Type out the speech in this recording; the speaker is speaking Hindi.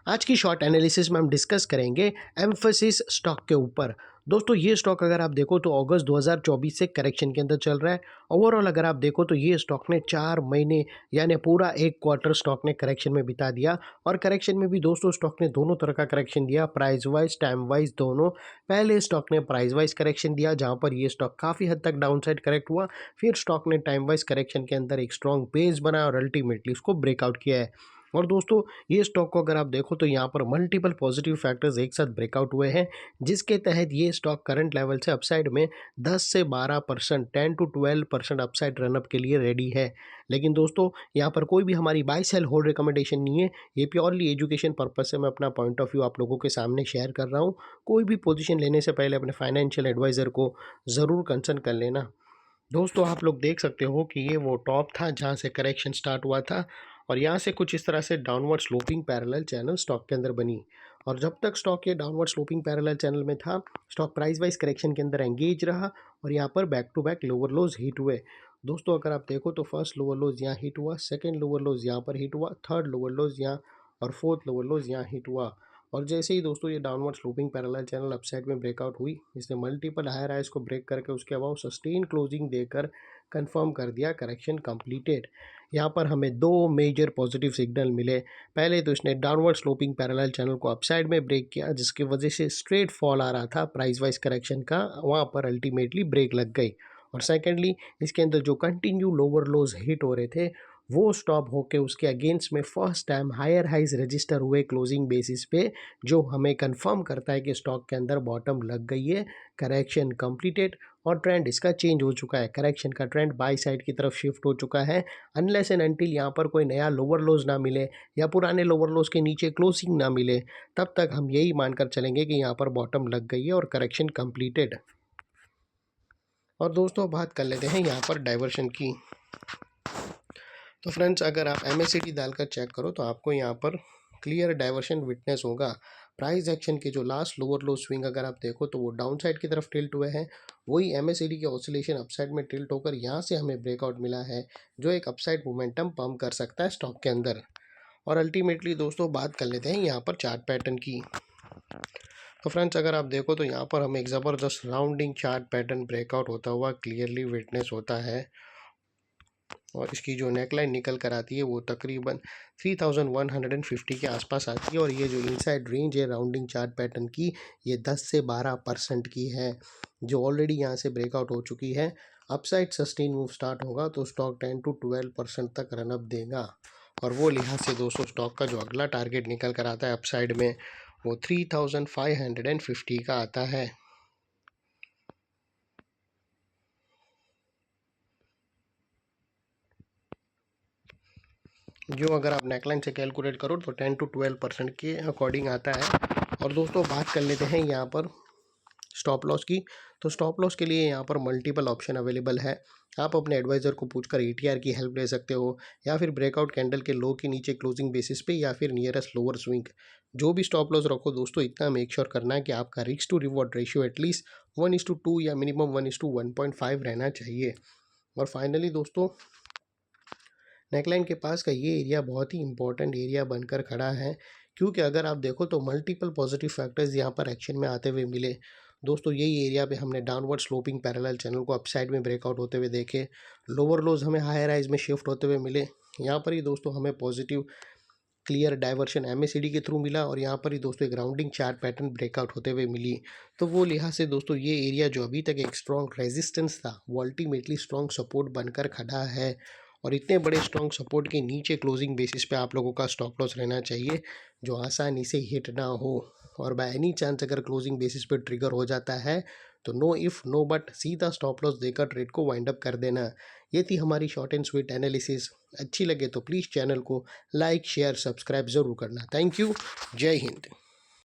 आज की शॉर्ट एनालिसिस में हम डिस्कस करेंगे एम्फेसिस स्टॉक के ऊपर। दोस्तों ये स्टॉक अगर आप देखो तो अगस्त 2024 से करेक्शन के अंदर चल रहा है। ओवरऑल अगर आप देखो तो ये स्टॉक ने 4 महीने यानी पूरा एक क्वार्टर स्टॉक ने करेक्शन में बिता दिया। और करेक्शन में भी दोस्तों स्टॉक ने दोनों तरह का करेक्शन दिया, प्राइस वाइज टाइम वाइज दोनों। पहले स्टॉक ने प्राइस वाइज करेक्शन दिया जहां पर ये स्टॉक काफ़ी हद तक डाउन साइड करेक्ट हुआ। फिर स्टॉक ने टाइम वाइज करेक्शन के अंदर एक स्ट्रॉन्ग बेस बनाया और अल्टीमेटली उसको ब्रेकआउट किया है। और दोस्तों ये स्टॉक को अगर आप देखो तो यहाँ पर मल्टीपल पॉजिटिव फैक्टर्स एक साथ ब्रेकआउट हुए हैं, जिसके तहत ये स्टॉक करंट लेवल से अपसाइड में 10 से 12%, 10 to 12% अपसाइड रनअप के लिए रेडी है। लेकिन दोस्तों यहाँ पर कोई भी हमारी बाय सेल होल्ड रिकमेंडेशन नहीं है, ये प्योरली एजुकेशन पर्पज से मैं अपना पॉइंट ऑफ व्यू आप लोगों के सामने शेयर कर रहा हूँ। कोई भी पोजीशन लेने से पहले अपने फाइनेंशियल एडवाइज़र को ज़रूर कंसल्ट कर लेना। दोस्तों आप लोग देख सकते हो कि ये वो टॉप था जहाँ से करेक्शन स्टार्ट हुआ था और यहाँ से कुछ इस तरह से downward sloping parallel channel stock के अंदर बनी। और जब तक स्टॉक ये डाउनवर्ड स्लोपिंग पैरेलल चैनल में था, स्टॉक प्राइस वाइज करेक्शन के अंदर एंगेज रहा और यहाँ पर back to back lower lows hit हुए। दोस्तों अगर आप देखो तो फर्स्ट लोअर लोज यहाँ हिट हुआ, सेकेंड लोअर लोज यहाँ पर हिट हुआ, थर्ड लोअर लोज यहाँ और फोर्थ लोअर लोज यहाँ हिट हुआ। और जैसे ही दोस्तों ये downward sloping parallel channel upside में ब्रेकआउट हुई, इसने मल्टीपल हायर हाइज को ब्रेक करके उसके अबाव सस्टेन क्लोजिंग देकर कंफर्म कर दिया करेक्शन कंप्लीटेड। यहाँ पर हमें दो मेजर पॉजिटिव सिग्नल मिले। पहले तो इसने डाउनवर्ड स्लोपिंग पैरेलल चैनल को अपसाइड में ब्रेक किया, जिसकी वजह से स्ट्रेट फॉल आ रहा था प्राइस वाइज करेक्शन का, वहाँ पर अल्टीमेटली ब्रेक लग गई। और सेकेंडली इसके अंदर जो कंटिन्यू लोअर लोज हिट हो रहे थे वो स्टॉप होके उसके अगेंस्ट में first time higher highs register हुए क्लोजिंग बेसिस पे, जो हमें कंफर्म करता है कि स्टॉक के अंदर बॉटम लग गई है, करेक्शन कंप्लीटेड और ट्रेंड इसका चेंज हो चुका है। करेक्शन का ट्रेंड बाई साइड की तरफ शिफ्ट हो चुका है। अनलेस एंड अनटिल यहाँ पर कोई नया लोअर लोज ना मिले या पुराने लोअर लोज के नीचे क्लोजिंग ना मिले, तब तक हम यही मानकर चलेंगे कि यहाँ पर बॉटम लग गई है और करेक्शन कंप्लीटेड। और दोस्तों बात कर लेते हैं यहाँ पर डाइवर्शन की। तो फ्रेंड्स अगर आप MACD डालकर चेक करो तो आपको यहाँ पर क्लियर डाइवर्शन विटनेस होगा। प्राइस एक्शन के जो लास्ट लोअर लो स्विंग अगर आप देखो तो वो डाउन साइड की तरफ टिल्ट हुए हैं, वही MACD के ऑसिलेशन अपसाइड में टिल्ट होकर यहाँ से हमें ब्रेकआउट मिला है, जो एक अपसाइड मोमेंटम पंप कर सकता है स्टॉक के अंदर। और अल्टीमेटली दोस्तों बात कर लेते हैं यहाँ पर चार्ट पैटर्न की। तो फ्रेंड्स अगर आप देखो तो यहाँ पर हमें एक ज़बरदस्त राउंडिंग चार्ट पैटर्न ब्रेकआउट होता हुआ क्लियरली विटनेस होता है। और इसकी जो नेकलाइन निकल कर आती है वो तकरीबन 3150 के आसपास आती है। और ये जो इनसाइड रेंज है राउंडिंग चार्ट पैटर्न की, ये 10 से 12% की है, जो ऑलरेडी यहाँ से ब्रेकआउट हो चुकी है। अपसाइड सस्टेन मूव स्टार्ट होगा तो स्टॉक 10 to 12% तक रनअप देगा। और वो लिहाज से दोस्तों स्टॉक का जो अगला टारगेट निकल कर आता है अपसाइड में, वो 3550 का आता है। जो अगर आप नेकलाइन से कैलकुलेट करो तो 10 to 12% के अकॉर्डिंग आता है। और दोस्तों बात कर लेते हैं यहाँ पर स्टॉप लॉस की। तो स्टॉप लॉस के लिए यहाँ पर मल्टीपल ऑप्शन अवेलेबल है। आप अपने एडवाइज़र को पूछकर ATR की हेल्प ले सकते हो, या फिर ब्रेकआउट कैंडल के लो के नीचे क्लोजिंग बेसिस पे, या फिर नियरेस्ट लोअर स्विंग। जो भी स्टॉप लॉस रखो दोस्तों, इतना मेक श्योर करना है कि आपका risk to reward ratio at least 1:2 या मिनिमम 1:1.5 रहना चाहिए। और फाइनली दोस्तों नेकलाइन के पास का ये एरिया बहुत ही इंपॉर्टेंट एरिया बनकर खड़ा है, क्योंकि अगर आप देखो तो मल्टीपल पॉजिटिव फैक्टर्स यहाँ पर एक्शन में आते हुए मिले। दोस्तों यही एरिया पे हमने डाउनवर्ड स्लोपिंग पैरेलल चैनल को अपसाइड में ब्रेकआउट होते हुए देखे, लोअर लोज हमें हायर हाइज में शिफ्ट होते हुए मिले। यहाँ पर ही दोस्तों हमें पॉजिटिव क्लियर डाइवर्शन MACD के थ्रू मिला, और यहाँ पर ही दोस्तों एक राउंडिंग चार्ट पैटर्न ब्रेकआउट होते हुए मिली। तो वो लिहाज से दोस्तों ये एरिया जो अभी तक एक स्ट्रॉन्ग रेजिस्टेंस था, वो अल्टीमेटली स्ट्रॉन्ग सपोर्ट बनकर खड़ा है। और इतने बड़े स्ट्रॉन्ग सपोर्ट के नीचे क्लोजिंग बेसिस पे आप लोगों का स्टॉप लॉस रहना चाहिए, जो आसानी से हिट ना हो। और बाय एनी चांस अगर क्लोजिंग बेसिस पे ट्रिगर हो जाता है तो नो इफ़ नो बट सीधा स्टॉप लॉस देकर ट्रेड को वाइंड अप कर देना। ये थी हमारी शॉर्ट एंड स्वीट एनालिसिस। अच्छी लगे तो प्लीज़ चैनल को लाइक शेयर सब्सक्राइब ज़रूर करना। Thank you. जय हिंद।